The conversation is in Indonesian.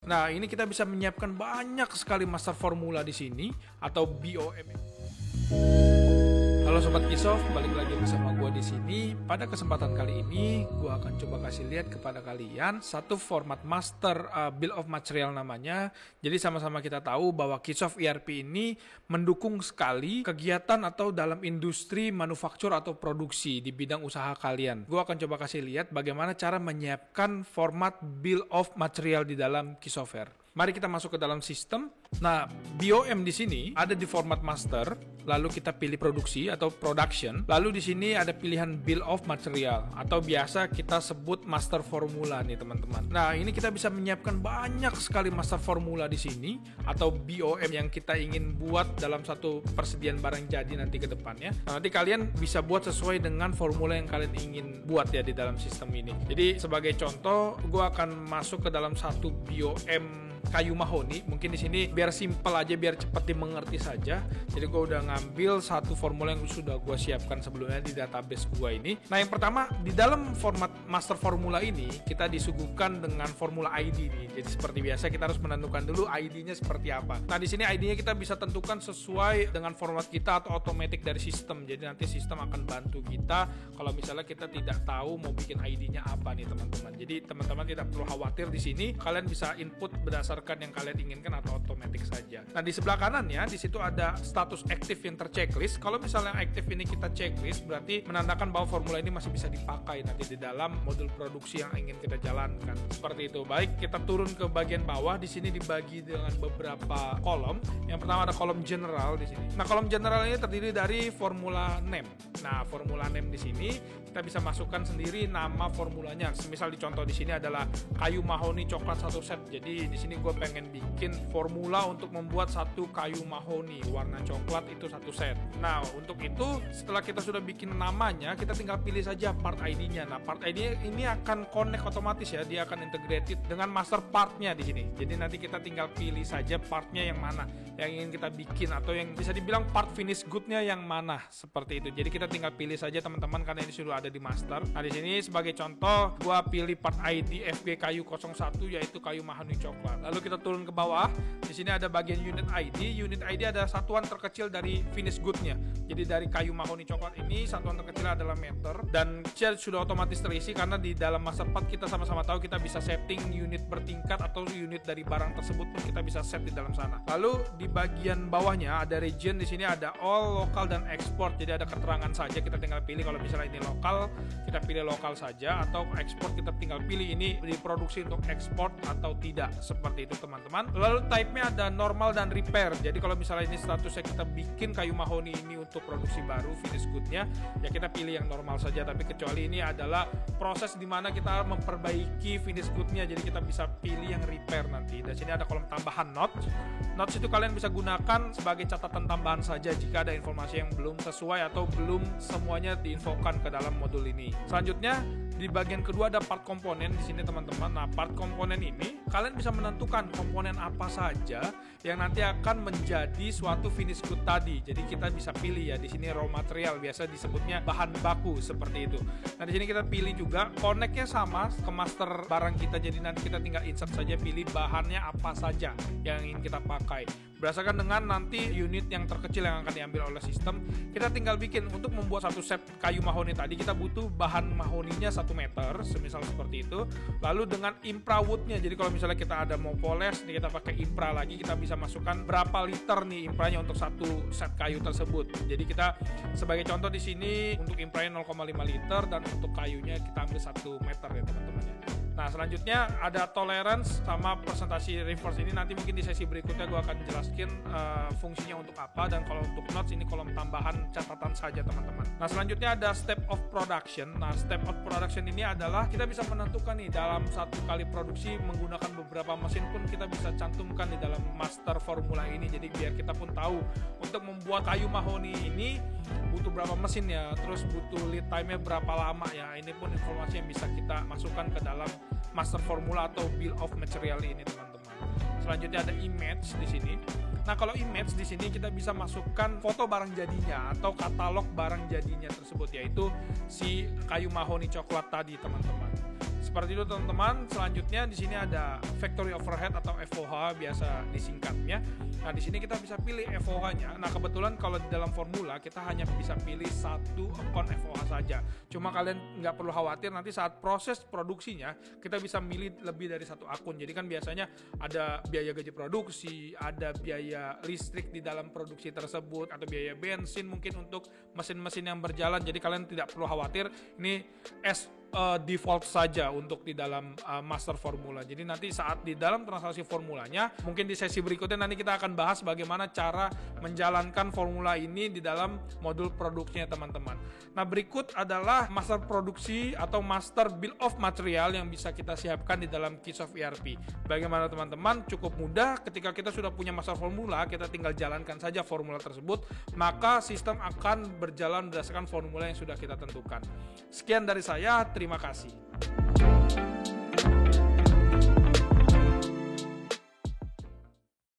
Nah, ini kita bisa menyiapkan banyak sekali master formula di sini atau BOM. Halo Sobat Kisof, balik lagi bersama gue di sini. Pada kesempatan kali ini, gue akan coba kasih lihat kepada kalian satu format master bill of material namanya. Jadi sama-sama kita tahu bahwa Kisof ERP ini mendukung sekali kegiatan atau dalam industri manufaktur atau produksi di bidang usaha kalian. Gue akan coba kasih lihat bagaimana cara menyiapkan format bill of material di dalam Kisoftware. Mari kita masuk ke dalam sistem. Nah, BOM di sini ada di format master, lalu kita pilih produksi atau production, lalu di sini ada pilihan bill of material atau biasa kita sebut master formula nih teman-teman. Nah, ini kita bisa menyiapkan banyak sekali master formula di sini atau BOM yang kita ingin buat dalam satu persediaan barang jadi nanti ke depannya. Nah, nanti kalian bisa buat sesuai dengan formula yang kalian ingin buat ya di dalam sistem ini. Jadi sebagai contoh, gue akan masuk ke dalam satu BOM kayu mahoni. Mungkin di sini biar simple aja, biar cepat dimengerti saja. Jadi gue udah ngambil satu formula yang sudah gue siapkan sebelumnya di database gue ini. Nah, yang pertama di dalam format master formula ini kita disuguhkan dengan formula ID nih. Jadi seperti biasa kita harus menentukan dulu ID-nya seperti apa. Nah, di sini ID-nya kita bisa tentukan sesuai dengan format kita atau otomatis dari sistem. Jadi nanti sistem akan bantu kita kalau misalnya kita tidak tahu mau bikin ID-nya apa nih teman-teman. Jadi teman-teman tidak perlu khawatir di sini. Kalian bisa input berdasarkan yang kalian inginkan atau otomatis saja. Nah, di sebelah kanannya di situ ada status aktif yang terchecklist. Kalau misalnya aktif ini kita checklist, berarti menandakan bahwa formula ini masih bisa dipakai nanti di dalam modul produksi yang ingin kita jalankan. Seperti itu. Baik, kita turun ke bagian bawah. Di sini dibagi dengan beberapa kolom. Yang pertama ada kolom general di sini. Nah, kolom general ini terdiri dari formula name. Nah, formula name di sini kita bisa masukkan sendiri nama formulanya. Semisal di contoh di sini adalah kayu mahoni coklat satu set. Jadi di sini gue pengen bikin formula untuk membuat satu kayu mahoni warna coklat itu satu set. Nah, untuk itu setelah kita sudah bikin namanya, kita tinggal pilih saja part ID-nya. Nah, part ID ini akan connect otomatis ya, dia akan integrated dengan master part-nya di sini. Jadi nanti kita tinggal pilih saja part-nya yang mana yang ingin kita bikin atau yang bisa dibilang part finish good-nya yang mana, seperti itu. Jadi kita tinggal pilih saja teman-teman karena ini sudah ada di master. Nah, di sini sebagai contoh gua pilih part ID FG kayu 01 yaitu kayu mahoni coklat. Lalu kita turun ke bawah. Di sini ada bagian unit ID. Unit ID ada satuan terkecil dari finish good-nya. Jadi dari kayu mahoni coklat ini satuan terkecil adalah meter dan sudah otomatis terisi karena di dalam master part kita sama-sama tahu kita bisa setting unit bertingkat atau unit dari barang tersebut pun kita bisa set di dalam sana. Lalu di bagian bawahnya ada region. Di sini ada all, lokal dan export. Jadi ada keterangan saja, kita tinggal pilih kalau misalnya ini lokal, kita pilih lokal saja, atau ekspor kita tinggal pilih ini diproduksi untuk ekspor atau tidak, seperti itu teman-teman. Lalu type-nya ada normal dan repair. Jadi kalau misalnya ini statusnya kita bikin kayu mahoni ini untuk produksi baru finish good-nya, ya kita pilih yang normal saja. Tapi kecuali ini adalah proses di mana kita memperbaiki finish good-nya, jadi kita bisa pilih yang repair nanti. Dan sini ada kolom tambahan notes. Notes itu kalian bisa gunakan sebagai catatan tambahan saja jika ada informasi yang belum sesuai atau belum semuanya diinfokan ke dalam modul ini. Selanjutnya di bagian kedua ada part komponen di sini teman-teman. Nah, part komponen ini kalian bisa menentukan komponen apa saja yang nanti akan menjadi suatu finish good tadi. Jadi kita bisa pilih ya di sini raw material, biasa disebutnya bahan baku seperti itu. Nah, di sini kita pilih juga connect-nya sama ke master barang kita. Jadi nanti kita tinggal insert saja, pilih bahannya apa saja yang ingin kita pakai. Berdasarkan dengan nanti unit yang terkecil yang akan diambil oleh sistem, kita tinggal bikin untuk membuat satu set kayu mahoni tadi kita butuh bahan mahoninya 1 meter, semisal seperti itu. Lalu dengan impra wood-nya, jadi kalau misalnya kita ada mau poles, nih kita pakai impra lagi, kita bisa masukkan berapa liter nih impranya untuk satu set kayu tersebut. Jadi kita sebagai contoh di sini untuk impranya 0,5 liter dan untuk kayunya kita ambil 1 meter ya teman-teman ya. Nah, selanjutnya ada tolerance sama presentasi reverse. Ini nanti mungkin di sesi berikutnya gue akan jelaskan fungsinya untuk apa, dan kalau untuk notes ini kolom tambahan catatan saja teman-teman. Nah, selanjutnya ada step of production. Nah, step of production ini adalah kita bisa menentukan nih dalam satu kali produksi menggunakan beberapa mesin pun kita bisa cantumkan di dalam master formula ini. Jadi biar kita pun tahu untuk membuat kayu mahoni ini butuh berapa mesin ya, terus butuh lead time-nya berapa lama ya. Ini pun informasi yang bisa kita masukkan ke dalam master formula atau bill of material ini teman-teman. Selanjutnya ada image di sini. Nah, kalau image di sini kita bisa masukkan foto barang jadinya atau katalog barang jadinya tersebut, yaitu si kayu mahoni coklat tadi teman-teman. Seperti itu teman-teman. Selanjutnya di sini ada factory overhead atau FOH biasa disingkatnya. Nah, di sini kita bisa pilih FOH-nya. Nah, kebetulan kalau di dalam formula kita hanya bisa pilih satu akun FOH saja. Cuma kalian nggak perlu khawatir, nanti saat proses produksinya kita bisa milih lebih dari satu akun. Jadi kan biasanya ada biaya gaji produksi, ada biaya listrik di dalam produksi tersebut, atau biaya bensin mungkin untuk mesin-mesin yang berjalan. Jadi kalian tidak perlu khawatir, ini default saja untuk di dalam master formula. Jadi nanti saat di dalam transaksi formulanya, mungkin di sesi berikutnya nanti kita akan bahas bagaimana cara menjalankan formula ini di dalam modul produksinya teman-teman. Nah, berikut adalah master produksi atau master bill of material yang bisa kita siapkan di dalam Keysoft ERP. Bagaimana teman-teman? Cukup mudah. Ketika kita sudah punya master formula, kita tinggal jalankan saja formula tersebut, maka sistem akan berjalan berdasarkan formula yang sudah kita tentukan. Sekian dari saya, terima kasih.